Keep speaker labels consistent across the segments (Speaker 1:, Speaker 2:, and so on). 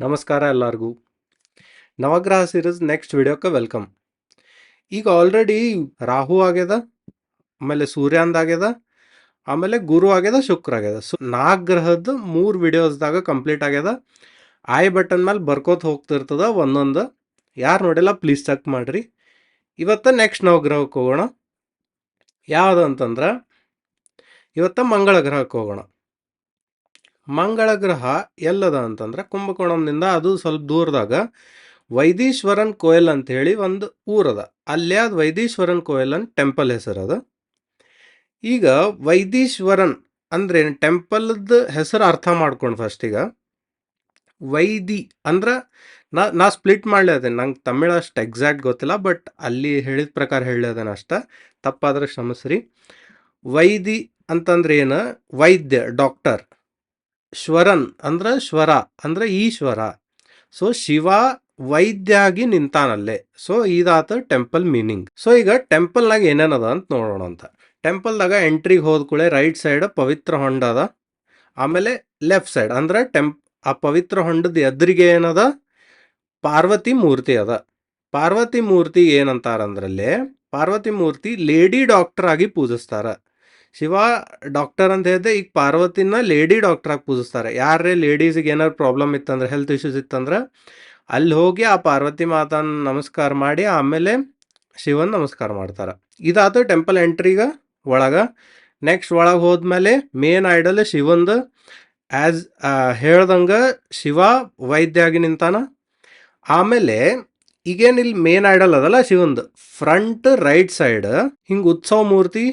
Speaker 1: ನಮಸ್ಕಾರ ಎಲ್ಲರಿಗೂ. ನವಗ್ರಹ ಸೀರೀಸ್ ನೆಕ್ಸ್ಟ್ ವಿಡಿಯೋಕ್ಕೆ ವೆಲ್ಕಮ್. ಈಗ ಆಲ್ರೆಡಿ ರಾಹು ಆಗ್ಯದ, ಆಮೇಲೆ ಸೂರ್ಯಾಂದ ಆಗ್ಯದ, ಆಮೇಲೆ ಗುರು ಆಗ್ಯದ, ಶುಕ್ರ ಆಗ್ಯದ. ಸೊ 4 ಗ್ರಹದ 3 ವಿಡಿಯೋಸ್ದಾಗ ಕಂಪ್ಲೀಟ್ ಆಗ್ಯದ. ಐ ಬಟನ್ ಮೇಲೆ ಬರ್ಕೋತ ಹೋಗ್ತಿರ್ತದ ಒಂದೊಂದು. ಯಾರು ನೋಡಿಲ್ಲ ಪ್ಲೀಸ್ ಚೆಕ್ ಮಾಡ್ರಿ. ಇವತ್ತು ನೆಕ್ಸ್ಟ್ ನವಗ್ರಹಕ್ಕೆ ಹೋಗೋಣ. ಯಾವುದು ಅಂತಂದ್ರೆ ಇವತ್ತು ಮಂಗಳ ಗ್ರಹಕ್ಕೆ ಹೋಗೋಣ. ಮಂಗಳ ಗ್ರಹ ಎಲ್ಲದ ಅಂತಂದ್ರೆ ಕುಂಭಕೋಣಂನಿಂದ ಅದು ಸ್ವಲ್ಪ ದೂರದಾಗ ವೈದೀಶ್ವರನ್ ಕೋಯಲ್ ಅಂತ ಹೇಳಿ ಒಂದು ಊರದ. ಅಲ್ಲೇ ಅದು ವೈದೀಶ್ವರನ್ ಕೋಯಲ್ ಅಂತ ಟೆಂಪಲ್ ಹೆಸರದ. ಈಗ ವೈದೀಶ್ವರನ್ ಅಂದ್ರೆ ಟೆಂಪಲ್ದ ಹೆಸರು ಅರ್ಥ ಮಾಡ್ಕೊಂಡು ಫಸ್ಟಿಗ. ವೈದಿ ಅಂದ್ರೆ ನಾ ಸ್ಪ್ಲಿಟ್ ಮಾಡ್ಲೇದೇನೆ, ನಂಗೆ ತಮಿಳು ಅಷ್ಟು ಎಕ್ಸಾಕ್ಟ್ ಗೊತ್ತಿಲ್ಲ, ಬಟ್ ಅಲ್ಲಿ ಹೇಳಿದ ಪ್ರಕಾರ ಹೇಳಲೇದೇನೆ ಅಷ್ಟ. ತಪ್ಪಾದ್ರೆ ಕ್ಷಮಿಸ್ರಿ. ವೈದಿ ಅಂತಂದ್ರೆ ಏನು? ವೈದ್ಯ, ಡಾಕ್ಟರ್. ಶ್ವರನ್ ಅಂದ್ರೆ ಶ್ವರ ಅಂದ್ರೆ ಈಶ್ವರ. ಸೊ ಶಿವ ವೈದ್ಯ ಆಗಿ ನಿಂತಾನಲ್ಲೇ. ಸೊ ಇದಾತ ಟೆಂಪಲ್ ಮೀನಿಂಗ್. ಸೊ ಈಗ ಟೆಂಪಲ್ನಾಗ ಏನೇನದ ಅಂತ ನೋಡೋಣ ಅಂತ. ಟೆಂಪಲ್ದಾಗ ಎಂಟ್ರಿಗೆ ಹೋದ ಕೂಡಲೇ ರೈಟ್ ಸೈಡ್ ಪವಿತ್ರ ಹೊಂಡ ಅದ. ಆಮೇಲೆ ಲೆಫ್ಟ್ ಸೈಡ್ ಅಂದ್ರೆ ಆ ಪವಿತ್ರ ಹೊಂಡದ ಎದುರಿಗೆ ಏನದ? ಪಾರ್ವತಿ ಮೂರ್ತಿ ಅದ. ಪಾರ್ವತಿ ಮೂರ್ತಿ ಏನಂತಾರಂದ್ರಲ್ಲಿ, ಪಾರ್ವತಿ ಮೂರ್ತಿ ಲೇಡಿ ಡಾಕ್ಟರ್ ಆಗಿ ಪೂಜಿಸ್ತಾರ. ಶಿವ ಡಾಕ್ಟರ್ ಅಂತ ಹೇಳಿದೆ, ಈಗ ಪಾರ್ವತಿನ ಲೇಡಿ ಡಾಕ್ಟರ್ ಆಗಿ ಪೂಜಿಸ್ತಾರೆ. ಯಾರೇ ಲೇಡೀಸಿಗೆ ಏನಾದ್ರು ಪ್ರಾಬ್ಲಮ್ ಇತ್ತಂದ್ರೆ, ಹೆಲ್ತ್ ಇಶ್ಯೂಸ್ ಇತ್ತಂದ್ರೆ ಅಲ್ಲಿ ಹೋಗಿ ಆ ಪಾರ್ವತಿ ಮಾತಾನ ನಮಸ್ಕಾರ ಮಾಡಿ ಆಮೇಲೆ ಶಿವನ್ ನಮಸ್ಕಾರ ಮಾಡ್ತಾರೆ. ಇದಾದ ಟೆಂಪಲ್ ಎಂಟ್ರಿಗ ಒಳಗೆ. ನೆಕ್ಸ್ಟ್ ಒಳಗೆ ಹೋದ್ಮೇಲೆ ಮೇನ್ ಐಡಲ್ ಶಿವಂದು. ಆ್ಯಸ್ ಹೇಳ್ದಂಗೆ ಶಿವ ವೈದ್ಯ ಆಗಿ ನಿಂತಾನ. ಆಮೇಲೆ ಈಗೇನಿಲ್ಲಿ ಮೇನ್ ಐಡಲ್ ಅದಲ್ಲ ಶಿವಂದು, ಫ್ರಂಟ್ ರೈಟ್ ಸೈಡ್ ಹಿಂಗೆ ಉತ್ಸವ ಮೂರ್ತಿ,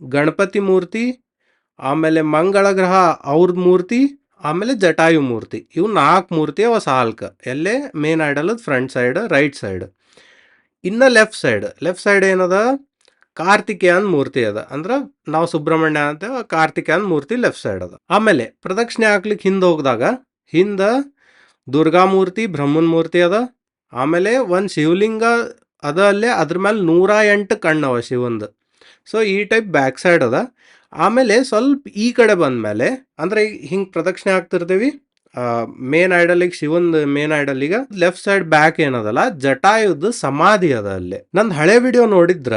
Speaker 1: ಗಣಪತಿ ಮೂರ್ತಿ, ಆಮೇಲೆ ಮಂಗಳ ಗ್ರಹ ಅವ್ರದ್ದು ಮೂರ್ತಿ, ಆಮೇಲೆ ಜಟಾಯು ಮೂರ್ತಿ. ಇವು 4 ಮೂರ್ತಿ ಅವ ಸಾಲ್ಕ. ಎಲ್ಲೇ main idol front side right side. ಇನ್ನು ಲೆಫ್ಟ್ ಸೈಡ್ ಏನದ? ಕಾರ್ತಿಕೇಯನ್ ಮೂರ್ತಿ ಅದ. ಅಂದ್ರೆ ನಾವು ಸುಬ್ರಹ್ಮಣ್ಯ ಅಂತೇವೆ, ಕಾರ್ತಿಕೇಯನ್ ಮೂರ್ತಿ ಲೆಫ್ಟ್ ಸೈಡ್ ಅದ. ಆಮೇಲೆ ಪ್ರದಕ್ಷಿಣೆ ಹಾಕ್ಲಿಕ್ಕೆ ಹಿಂದೆ ಹೋಗಿದಾಗ ಹಿಂದ ದುರ್ಗಾ ಮೂರ್ತಿ, ಬ್ರಹ್ಮನ್ ಮೂರ್ತಿ ಅದ. ಆಮೇಲೆ ಒಂದು ಶಿವಲಿಂಗ ಅದ ಅಲ್ಲೇ, ಅದ್ರ ಮೇಲೆ 108 ಕಣ್ಣವ ಶಿವಂದು. ಸೊ ಈ ಟೈಪ್ ಬ್ಯಾಕ್ ಸೈಡ್ ಅದ. ಆಮೇಲೆ ಸ್ವಲ್ಪ ಈ ಕಡೆ ಬಂದ್ಮೇಲೆ ಅಂದ್ರೆ ಹಿಂಗೆ ಪ್ರದಕ್ಷಿಣೆ ಆಗ್ತಿರ್ತೀವಿ, ಮೇನ್ ಐಡಲಿಗೆ ಶಿವಂದು ಮೇನ್ ಐಡಲಿಗೆ ಲೆಫ್ಟ್ ಸೈಡ್ ಬ್ಯಾಕ್ ಏನದಲ್ಲ ಜಟಾಯುದ್ ಸಮಾಧಿ ಅದ ಅಲ್ಲೇ. ನಂದು ಹಳೆ ವಿಡಿಯೋ ನೋಡಿದ್ರ,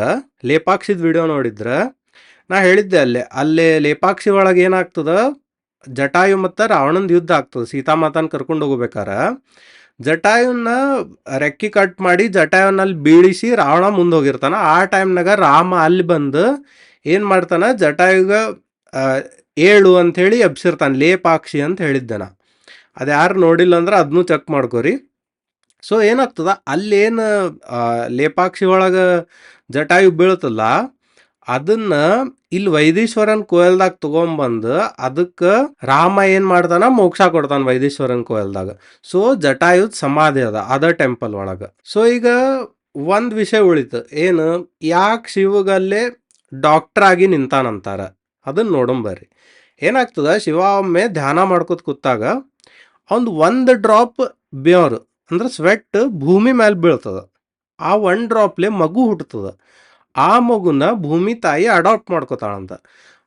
Speaker 1: ಲೇಪಾಕ್ಷಿದ ವಿಡಿಯೋ ನೋಡಿದ್ರ ನಾ ಹೇಳಿದ್ದೆ ಅಲ್ಲೇ ಲೇಪಾಕ್ಷಿ ಒಳಗೆ ಏನಾಗ್ತದ, ಜಟಾಯು ಮತ್ತು ರಾವಣಂದು ಯುದ್ಧ ಆಗ್ತದೆ. ಸೀತಾಮಾತನ ಕರ್ಕೊಂಡು ಹೋಗ್ಬೇಕಾರ ಜಟಾಯುನ ರೆಕ್ಕಿ ಕಟ್ ಮಾಡಿ ಜಟಾಯುನಲ್ಲಿ ಬೀಳಿಸಿ ರಾವಣ ಮುಂದೆ ಹೋಗಿರ್ತಾನ. ಆ ಟೈಮ್ನಾಗ ರಾಮ ಅಲ್ಲಿ ಬಂದು ಏನು ಮಾಡ್ತಾನ, ಜಟಾಯುಗ ಏಳು ಅಂಥೇಳಿ ಎಬ್ಸಿರ್ತಾನೆ. ಲೇಪಾಕ್ಷಿ ಅಂತ ಹೇಳಿದ್ದೆನ. ಅದು ಯಾರು ನೋಡಿಲ್ಲ ಅಂದ್ರೆ ಅದನ್ನೂ ಚೆಕ್ ಮಾಡ್ಕೋರಿ. ಸೊ ಏನಾಗ್ತದ ಅಲ್ಲೇನು ಲೇಪಾಕ್ಷಿ ಒಳಗೆ ಜಟಾಯು ಬೀಳ್ತಲ್ಲ, ಅದನ್ನ ಇಲ್ಲಿ ವೈದೀಶ್ವರನ್ ಕೋಯಲ್ದಾಗ ತಗೊಂಬಂದು ಅದಕ್ಕೆ ರಾಮ ಏನು ಮಾಡ್ತಾನ, ಮೋಕ್ಷ ಕೊಡ್ತಾನ ವೈದೀಶ್ವರನ್ ಕೋಯಲ್ದಾಗ. ಸೊ ಜಟಾಯುದ್ ಸಮಾಧಿ ಅದ ಟೆಂಪಲ್ ಒಳಗೆ. ಸೊ ಈಗ ಒಂದು ವಿಷಯ ಉಳಿತು, ಏನು? ಯಾಕೆ ಶಿವಗಲ್ಲೇ ಡಾಕ್ಟರ್ ಆಗಿ ನಿಂತಾನಂತಾರ ಅದನ್ನ ನೋಡಂಬರ್ರಿ. ಏನಾಗ್ತದ, ಶಿವ ಒಮ್ಮೆ ಧ್ಯಾನ ಮಾಡ್ಕೋತ ಕೂತಾಗ ಒಂದು ಡ್ರಾಪ್ ಬೆವರು ಅಂದ್ರೆ ಸ್ವೆಟ್ ಭೂಮಿ ಮೇಲೆ ಬೀಳ್ತದ. ಆ 1 ಡ್ರಾಪ್ಲೆ ಮಗು ಹುಟ್ಟುತ್ತದ. ಆ ಮಗುನ ಭೂಮಿ ತಾಯಿ ಅಡಾಪ್ಟ್ ಮಾಡ್ಕೋತಾಳಂತ.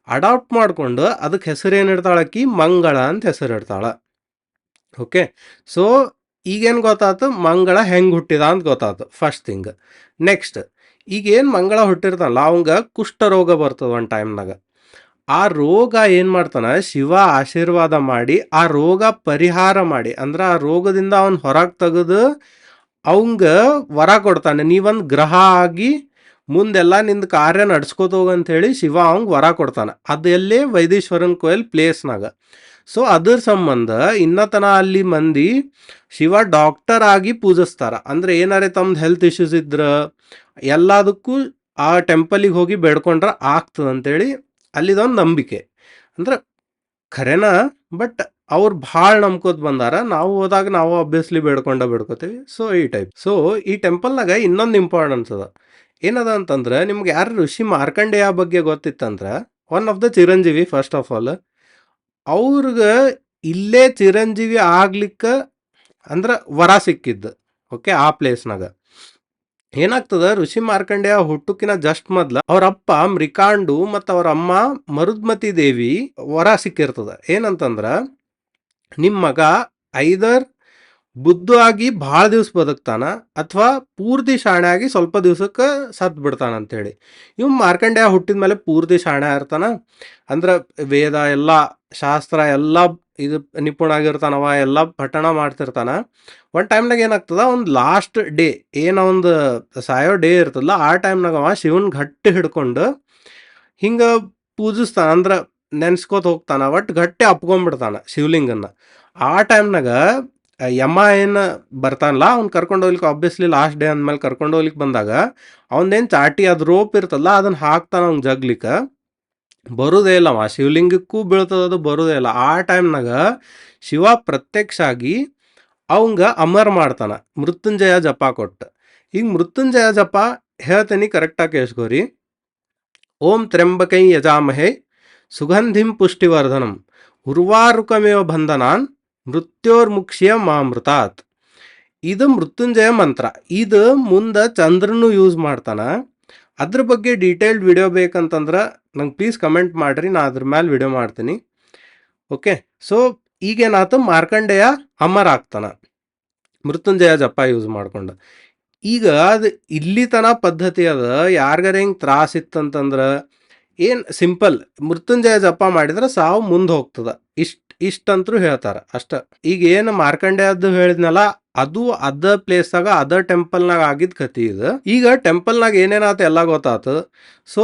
Speaker 1: ಅಡಾಪ್ಟ್ ಮಾಡ್ಕೊಂಡು ಅದಕ್ಕೆ ಹೆಸರು ಏನಿಡ್ತಾಳಕ್ಕಿ? ಮಂಗಳ ಅಂತ ಹೆಸರು ಇಡ್ತಾಳ. ಓಕೆ. ಸೊ ಈಗೇನು ಗೊತ್ತಾಯ್ತು, ಮಂಗಳ ಹೆಂಗೆ ಹುಟ್ಟಿದ ಅಂತ ಗೊತ್ತಾಯ್ತು ಫಸ್ಟ್ ಥಿಂಗ್. ನೆಕ್ಸ್ಟ್, ಈಗೇನು ಮಂಗಳ ಹುಟ್ಟಿರ್ತಾನಲ್ಲ ಅವಂಗ ಕುಷ್ಠರೋಗ ಬರ್ತದ ಒಂದು ಟೈಮ್ನಾಗ. ಆ ರೋಗ ಏನು ಮಾಡ್ತಾನೆ, ಶಿವ ಆಶೀರ್ವಾದ ಮಾಡಿ ಆ ರೋಗ ಪರಿಹಾರ ಮಾಡಿ, ಅಂದ್ರೆ ಆ ರೋಗದಿಂದ ಅವನು ಹೊರಗೆ ತೆಗೆದು ಅವಂಗ ವರ ಕೊಡ್ತಾನೆ. ನೀವೊಂದು ಗ್ರಹ ಆಗಿ ಮುಂದೆಲ್ಲ ನಿಂದು ಕಾರ್ಯ ನಡ್ಸ್ಕೋತ ಹೋಗಂಥೇಳಿ ಶಿವ ಅವಂಗೆ ವರ ಕೊಡ್ತಾನೆ. ಅದು ಎಲ್ಲೇ ವೈದೀಶ್ವರನ್ ಕೋಯಲ್ ಪ್ಲೇಸ್ನಾಗ. ಸೊ ಅದ್ರ ಸಂಬಂಧ ಇನ್ನತನ ಅಲ್ಲಿ ಮಂದಿ ಶಿವ ಡಾಕ್ಟರ್ ಆಗಿ ಪೂಜಿಸ್ತಾರ. ಅಂದ್ರೆ ಏನಾರೇ ತಮ್ದು ಹೆಲ್ತ್ ಇಶ್ಯೂಸ್ ಇದ್ರೆ ಎಲ್ಲದಕ್ಕೂ ಆ ಟೆಂಪಲಿಗೆ ಹೋಗಿ ಬೇಡ್ಕೊಂಡ್ರೆ ಆಗ್ತದೆ ಅಂತೇಳಿ ಅಲ್ಲಿದೊಂದು ನಂಬಿಕೆ. ಅಂದ್ರೆ ಖರೇನಾ, ಬಟ್ ಅವ್ರು ಭಾಳ ನಂಬ್ಕೋತ ಬಂದಾರ. ನಾವು ಹೋದಾಗ ನಾವು ಅಬ್ವಿಯಸ್ಲಿ ಬೇಡ್ಕೋತೀವಿ. ಸೊ ಈ ಟೈಪ್. ಸೊ ಈ ಟೆಂಪಲ್ನಾಗ ಇನ್ನೊಂದು ಇಂಪಾರ್ಟೆನ್ಸ್ ಅದ. ಏನದ ಅಂತಂದ್ರೆ, ನಿಮ್ಗೆ ಯಾರು ಋಷಿ ಮಾರ್ಕಂಡೇಯ ಬಗ್ಗೆ ಗೊತ್ತಿತ್ತಂದ್ರೆ, ಒನ್ ಆಫ್ ದ ಚಿರಂಜೀವಿ ಫಸ್ಟ್ ಆಫ್ ಆಲ್. ಅವ್ರಿಗೆ ಇಲ್ಲೇ ಚಿರಂಜೀವಿ ಆಗ್ಲಿಕ್ಕೆ ಅಂದ್ರೆ ವರ ಸಿಕ್ಕಿದ್ದು. ಓಕೆ. ಆ ಪ್ಲೇಸ್ನಾಗ ಏನಾಗ್ತದ, ಋಷಿ ಮಾರ್ಕಂಡೇಯ ಹುಟ್ಟುಕಿನ ಜಸ್ಟ್ ಮೊದ್ಲ ಅವ್ರ ಅಪ್ಪ ಮ್ರಿಕಾಂಡು ಮತ್ತು ಅವ್ರ ಅಮ್ಮ ಮರುದ್ಮತಿ ದೇವಿ ವರ ಸಿಕ್ಕಿರ್ತದ. ಏನಂತಂದ್ರ, ನಿಮ್ಮ ಮಗ ಐದರ್ ಬುದ್ಧು ಆಗಿ ಭಾಳ ದಿವ್ಸ ಬದುಕ್ತಾನ ಅಥವಾ ಪೂರ್ತಿ ಶಾಣೆ ಆಗಿ ಸ್ವಲ್ಪ ದಿವ್ಸಕ್ಕೆ ಸತ್ತು ಬಿಡ್ತಾನ ಅಂತೇಳಿ. ಇವ್ ಮಾರ್ಕಂಡೇಯ ಹುಟ್ಟಿದ ಮೇಲೆ ಪೂರ್ತಿ ಶಾಣೆ ಇರ್ತಾನ. ಅಂದ್ರೆ ವೇದ ಎಲ್ಲ ಶಾಸ್ತ್ರ ಎಲ್ಲ ಇದು ನಿಪುಣ ಆಗಿರ್ತಾನವ, ಎಲ್ಲ ಪಠಣ ಮಾಡ್ತಿರ್ತಾನ. ಒಂದು ಟೈಮ್ನಾಗ ಏನಾಗ್ತದ, ಒಂದು ಲಾಸ್ಟ್ ಡೇ ಏನೋ ಒಂದು ಸಾಯೋ ಡೇ ಇರ್ತದಲ್ಲ, ಆ ಟೈಮ್ನಾಗ ಅವ ಶಿವನ್ ಗಟ್ಟಿ ಹಿಡ್ಕೊಂಡು ಹಿಂಗೆ ಪೂಜಿಸ್ತಾನ. ಅಂದ್ರೆ ನೆನ್ಸ್ಕೋತ ಹೋಗ್ತಾನ, ಒಟ್ಟು ಗಟ್ಟಿ ಅಪ್ಕೊಂಡ್ಬಿಡ್ತಾನ ಶಿವಲಿಂಗನ್ನ. ಆ ಟೈಮ್ನಾಗ ಯಮ ಏನು ಬರ್ತಾನಲ್ಲ, ಅವ್ನು ಕರ್ಕೊಂಡು ಹೋಗ್ಲಿಕ್ಕೆ ಆಬ್ವಿಯಸ್ಲಿ ಲಾಸ್ಟ್ ಡೇ ಅಂದಮೇಲೆ ಕರ್ಕೊಂಡು ಹೋಗ್ಲಿಕ್ಕೆ ಬಂದಾಗ ಅವನೇನು ಚಾಟಿ ಅದು ರೋಪ್ ಇರ್ತಲ್ಲ ಅದನ್ನು ಹಾಕ್ತಾನ ಅವ್ನು ಜಗ್ಲಿಕ್ಕೆ. ಬರೋದೇ ಇಲ್ಲವ, ಶಿವಲಿಂಗಕ್ಕೂ ಬೀಳ್ತದ, ಅದು ಬರೋದೇ ಇಲ್ಲ. ಆ ಟೈಮ್ನಾಗ ಶಿವ ಪ್ರತ್ಯಕ್ಷ ಆಗಿ ಅವಂಗ ಅಮರ್ ಮಾಡ್ತಾನ, ಮೃತ್ಯುಂಜಯ ಜಪ ಕೊಟ್ಟು. ಈಗ ಮೃತ್ಯುಂಜಯ ಜಪ ಹೇಳ್ತೀನಿ ಕರೆಕ್ಟಾಗಿ ಕೇಳಿಸ್ಕೋರಿ. ಓಂ ತ್ರ್ಯಂಬಕೈ ಯಜಾಮಹೇ ಸುಗಂಧಿಂ ಪುಷ್ಟಿವರ್ಧನಂ ಉರ್ವಾರುಕಮೇವ ಬಂಧನಾನ್ ಮೃತ್ಯೋರ್ಮುಕ್ಷ್ಯ ಮಾಮೃತಾತ್. ಇದು ಮೃತ್ಯುಂಜಯ ಮಂತ್ರ. ಇದು ಮುಂದೆ ಚಂದ್ರನು ಯೂಸ್ ಮಾಡ್ತಾನ. ಅದ್ರ ಬಗ್ಗೆ ಡೀಟೇಲ್ಡ್ ವಿಡಿಯೋ ಬೇಕಂತಂದ್ರೆ ನಂಗೆ ಪ್ಲೀಸ್ ಕಮೆಂಟ್ ಮಾಡಿರಿ, ನಾ ಅದ್ರ ಮೇಲೆ ವಿಡಿಯೋ ಮಾಡ್ತೀನಿ. ಓಕೆ, ಸೊ ಈಗೇನಾಯ್ತು, ಮಾರ್ಕಂಡೇಯ ಅಮರ್ ಆಗ್ತಾನ ಮೃತ್ಯುಂಜಯ ಜಪ ಯೂಸ್ ಮಾಡ್ಕೊಂಡು. ಈಗ ಅದು ಇಲ್ಲಿ ತನ ಪದ್ಧತಿ ಅದ. ಯಾರಿಗಾರ ಹಿಂಗೆ ತ್ರಾಸ ಇತ್ತಂತಂದ್ರೆ ಏನು ಸಿಂಪಲ್ ಮೃತ್ಯುಂಜಯ ಜಪ ಮಾಡಿದ್ರೆ ಸಾವು ಮುಂದೆ ಹೋಗ್ತದ, ಇಷ್ಟಂತರೂ ಹೇಳ್ತಾರೆ ಅಷ್ಟ. ಈಗ ಏನು ಮಾರ್ಕಂಡೇಯದ್ದು ಹೇಳಿದ್ನಲ್ಲ, ಅದು ಅದ ಪ್ಲೇಸ್ದಾಗ ಅದ ಟೆಂಪಲ್ನಾಗ ಆಗಿದ್ದ ಕತಿ ಇದು. ಈಗ ಟೆಂಪಲ್ನಾಗ ಏನೇನಾತ ಎಲ್ಲ ಗೊತ್ತಾತು. ಸೊ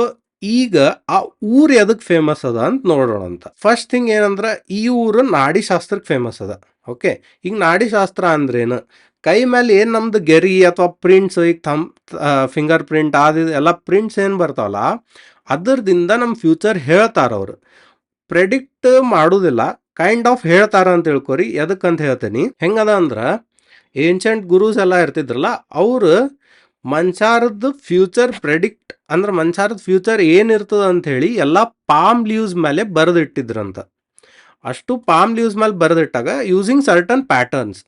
Speaker 1: ಈಗ ಆ ಊರು ಎದಕ್ಕೆ ಫೇಮಸ್ ಅದ ಅಂತ ನೋಡೋಣ ಅಂತ. ಫಸ್ಟ್ ಥಿಂಗ್ ಏನಂದ್ರೆ, ಈ ಊರು ನಾಡಿ ಶಾಸ್ತ್ರಕ್ಕೆ ಫೇಮಸ್ ಅದ. ಓಕೆ, ಈಗ ನಾಡಿ ಶಾಸ್ತ್ರ ಅಂದ್ರೇನು, ಕೈ ಮೇಲೆ ಏನು ನಮ್ದು ಗೆರಿ ಅಥವಾ ಪ್ರಿಂಟ್ಸ್, ಈಗ ಫಿಂಗರ್ ಪ್ರಿಂಟ್ ಅದು ಎಲ್ಲ ಪ್ರಿಂಟ್ಸ್ ಏನು ಬರ್ತಾವಲ್ಲ, ಅದರದಿಂದ ನಮ್ಮ ಫ್ಯೂಚರ್ ಹೇಳ್ತಾರ ಅವರು. ಪ್ರೆಡಿಕ್ಟ್ ಮಾಡೋದಿಲ್ಲ, ಕೈಂಡ್ ಆಫ್ ಹೇಳ್ತಾರ ಅಂತ ತಿಳ್ಕೊರಿ. ಎದಕ್ಕಂತ ಹೇಳ್ತೀನಿ, ಹೆಂಗದ ಅಂದ್ರೆ ಏನ್ಷಂಟ್ ಗುರೂಸ್ ಎಲ್ಲ ಇರ್ತಿದ್ರಲ್ಲ, ಅವರು ಮನುಷ್ಯರದ್ದು ಫ್ಯೂಚರ್ ಪ್ರೆಡಿಕ್ಟ್ ಅಂದ್ರೆ ಮನುಷ್ಯರದ್ದು ಫ್ಯೂಚರ್ ಏನಿರ್ತದ ಅಂಥೇಳಿ ಎಲ್ಲ ಪಾಮ್ ಲೀವ್ಸ್ ಮೇಲೆ ಬರೆದಿಟ್ಟಿದ್ರಂತ. ಅಷ್ಟು ಪಾಮ್ ಲೀವ್ಸ್ ಮೇಲೆ ಬರೆದಿಟ್ಟಾಗ ಯೂಸಿಂಗ್ ಸರ್ಟನ್ ಪ್ಯಾಟರ್ನ್ಸ್,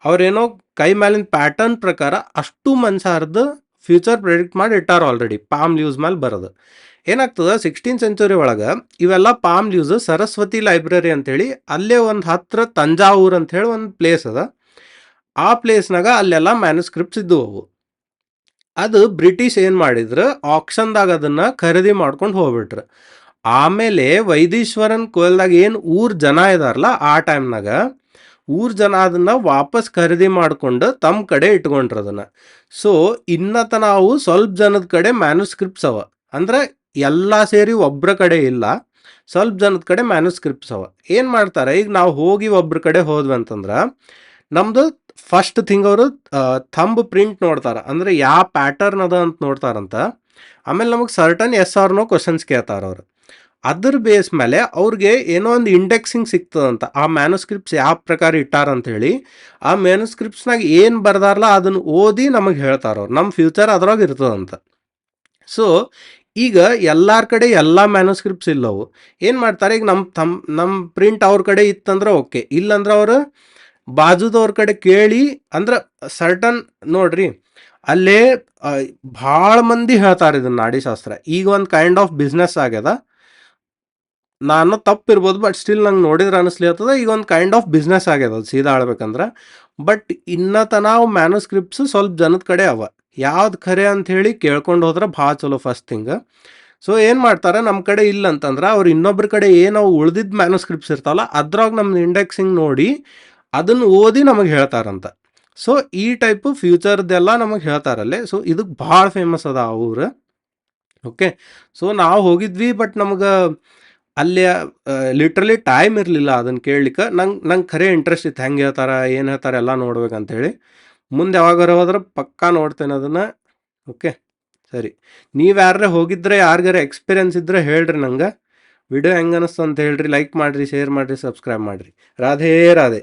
Speaker 1: ಅವ್ರೇನೋ ಕೈ ಮೇಲಿನ ಪ್ಯಾಟರ್ನ್ ಪ್ರಕಾರ ಅಷ್ಟು ಮನುಷ್ಯರದ್ದು ಫ್ಯೂಚರ್ ಪ್ರೆಡಿಕ್ಟ್ ಮಾಡಿ ಇಟ್ಟಾರ ಆಲ್ರೆಡಿ ಪಾಮ್ ಲೀವ್ಸ್ ಮೇಲೆ ಬರೋದು. ಏನಾಗ್ತದ, 16th ಸೆಂಚುರಿ ಒಳಗೆ ಇವೆಲ್ಲ ಪಾಮ್ ಲೀವ್ಸ್ ಸರಸ್ವತಿ ಲೈಬ್ರರಿ ಅಂತೇಳಿ ಅಲ್ಲೇ ಒಂದು ಹತ್ರ ತಂಜಾವೂರ್ ಅಂಥೇಳಿ ಒಂದು ಪ್ಲೇಸ್ ಅದ. ಆ ಪ್ಲೇಸ್ನಾಗ ಅಲ್ಲೆಲ್ಲ ಮ್ಯಾನುಸ್ಕ್ರಿಪ್ಟ್ಸ್ ಇದ್ದವು ಅವು. ಅದು ಬ್ರಿಟಿಷ್ ಏನು ಮಾಡಿದ್ರು, ಆಕ್ಷನ್ದಾಗ ಅದನ್ನು ಖರೀದಿ ಮಾಡ್ಕೊಂಡು ಹೋಗ್ಬಿಟ್ರು. ಆಮೇಲೆ ವೈದೀಶ್ವರನ್ ಕೋಲ್ದಾಗ ಏನು ಊರ್ ಜನ ಇದಾರಲ್ಲ, ಆ ಟೈಮ್ನಾಗ ಊರ್ ಜನ ಅದನ್ನು ವಾಪಸ್ ಖರೀದಿ ಮಾಡಿಕೊಂಡು ತಮ್ಮ ಕಡೆ ಇಟ್ಕೊಂಡ್ರು ಅದನ್ನು. ಸೊ ಇನ್ನತ ನಾವು ಸ್ವಲ್ಪ ಜನದ ಕಡೆ ಮ್ಯಾನುಸ್ಕ್ರಿಪ್ಟ್ಸ್ ಅವ, ಅಂದ್ರೆ ಎಲ್ಲ ಸೇರಿ ಒಬ್ಬರ ಕಡೆ ಇಲ್ಲ, ಸ್ವಲ್ಪ ಜನದ ಕಡೆ ಮ್ಯಾನುಸ್ಕ್ರಿಪ್ಟ್ಸ್ ಅವ. ಏನು ಮಾಡ್ತಾರೆ, ಈಗ ನಾವು ಹೋಗಿ ಒಬ್ರ ಕಡೆ ಹೋದ್ವಿ ಅಂತಂದ್ರೆ ನಮ್ಮದು ಫಸ್ಟ್ ಥಿಂಗ್ ಅವರು ಥಂಬ್ ಪ್ರಿಂಟ್ ನೋಡ್ತಾರೆ, ಅಂದರೆ ಯಾವ ಪ್ಯಾಟರ್ನ್ ಅದ ಅಂತ ನೋಡ್ತಾರಂತ. ಆಮೇಲೆ ನಮಗೆ certain yes or no questions ಕೇಳ್ತಾರೆ ಅವರು. ಅದ್ರ ಬೇಸ್ ಮೇಲೆ ಅವ್ರಿಗೆ ಏನೋ ಒಂದು ಇಂಡೆಕ್ಸಿಂಗ್ ಸಿಗ್ತದಂತ, ಆ ಮ್ಯಾನುಸ್ಕ್ರಿಪ್ಟ್ಸ್ ಯಾವ ಪ್ರಕಾರ ಇಟ್ಟಾರಂತ ಹೇಳಿ. ಆ ಮ್ಯಾನುಸ್ಕ್ರಿಪ್ಟ್ಸ್ನಾಗ ಏನು ಬರ್ದಾರಲ್ಲ ಅದನ್ನು ಓದಿ ನಮಗೆ ಹೇಳ್ತಾರವ್ರು, ನಮ್ಮ ಫ್ಯೂಚರ್ ಅದ್ರಾಗ ಇರ್ತದಂತ. ಸೊ ಈಗ ಎಲ್ಲರ ಕಡೆ ಎಲ್ಲ ಮ್ಯಾನುಸ್ಕ್ರಿಪ್ಟ್ಸ್ ಇಲ್ಲವು. ಏನು ಮಾಡ್ತಾರೆ, ಈಗ ನಮ್ಮ ಪ್ರಿಂಟ್ ಅವ್ರ ಕಡೆ ಇತ್ತಂದ್ರೆ ಓಕೆ, ಇಲ್ಲಂದ್ರೆ ಅವರು ಬಾಜುದವ್ರ ಕಡೆ ಕೇಳಿ, ಅಂದ್ರೆ ಸರ್ಟನ್ ನೋಡ್ರಿ ಅಲ್ಲೇ ಭಾಳ ಮಂದಿ ಹೇಳ್ತಾರೆ ಇದನ್ನ ನಾಡಿಶಾಸ್ತ್ರ. ಈಗ ಒಂದು ಕೈಂಡ್ ಆಫ್ ಬಿಸ್ನೆಸ್ ಆಗ್ಯದ. ನಾನು ತಪ್ಪಿರ್ಬೋದು, ಬಟ್ ಸ್ಟಿಲ್ ನಂಗೆ ನೋಡಿದ್ರೆ ಅನಿಸ್ಲಿರ್ತದ ಈಗ ಒಂದು ಕೈಂಡ್ ಆಫ್ ಬಿಸ್ನೆಸ್ ಆಗ್ಯದ ಅದು ಸೀದಾ ಹೇಳ್ಬೇಕಂದ್ರೆ. ಬಟ್ ಇನ್ನತ ನಾವು ಮ್ಯಾನುಸ್ಕ್ರಿಪ್ಟ್ಸ್ ಸ್ವಲ್ಪ ಜನದ ಕಡೆ ಅವ, ಯಾವ್ದು ಖರೆ ಅಂಥೇಳಿ ಕೇಳ್ಕೊಂಡು ಹೋದ್ರೆ ಭಾಳ ಚಲೋ ಫಸ್ಟ್ ಥಿಂಗ್. ಸೊ ಏನು ಮಾಡ್ತಾರೆ, ನಮ್ಮ ಕಡೆ ಇಲ್ಲ ಅಂತಂದ್ರೆ ಅವ್ರು ಇನ್ನೊಬ್ರ ಕಡೆ ಏನೋ ಉಳ್ದಿದ್ದ ಮ್ಯಾನುಸ್ಕ್ರಿಪ್ಟ್ಸ್ ಇರ್ತಾವಲ್ಲ ಅದ್ರಾಗ ನಮ್ದು ಇಂಡೆಕ್ಸಿಂಗ್ ನೋಡಿ ಅದನ್ನು ಓದಿ ನಮಗೆ ಹೇಳ್ತಾರಂತ. ಸೊ ಈ ಟೈಪು ಫ್ಯೂಚರ್ದೆಲ್ಲ ನಮಗೆ ಹೇಳ್ತಾರಲ್ಲೇ. ಸೊ ಇದಕ್ಕೆ ಭಾಳ ಫೇಮಸ್ ಅದ ಆ ಊರು. ಓಕೆ, ಸೊ ನಾವು ಹೋಗಿದ್ವಿ, ಬಟ್ ನಮಗೆ ಅಲ್ಲಿ ಲಿಟ್ರಲಿ ಟೈಮ್ ಇರಲಿಲ್ಲ ಅದನ್ನು ಕೇಳಲಿಕ್ಕೆ. ನಂಗೆ ಖರೆ ಇಂಟ್ರೆಸ್ಟ್ ಇತ್ತು, ಹೆಂಗೆ ಹೇಳ್ತಾರೆ ಏನು ಹೇಳ್ತಾರೆ ಎಲ್ಲ ನೋಡ್ಬೇಕಂತೇಳಿ. ಮುಂದೆ ಯಾವಾಗಾರ ಹೋದ್ರೆ ಪಕ್ಕಾ ನೋಡ್ತೇನೆ ಅದನ್ನು. ಓಕೆ ಸರಿ, ನೀವು ಯಾರೇ ಹೋಗಿದ್ರೆ ಯಾರಿಗಾರ ಎಕ್ಸ್ಪೀರಿಯನ್ಸ್ ಇದ್ದರೆ ಹೇಳ್ರಿ ನಂಗೆ. ವಿಡಿಯೋ ಹೆಂಗೆ ಅನ್ನಿಸ್ತು ಅಂತ ಹೇಳ್ರಿ, ಲೈಕ್ ಮಾಡಿರಿ, ಶೇರ್ ಮಾಡಿರಿ, ಸಬ್ಸ್ಕ್ರೈಬ್ ಮಾಡಿರಿ. ರಾಧೇ ರಾಧೆ.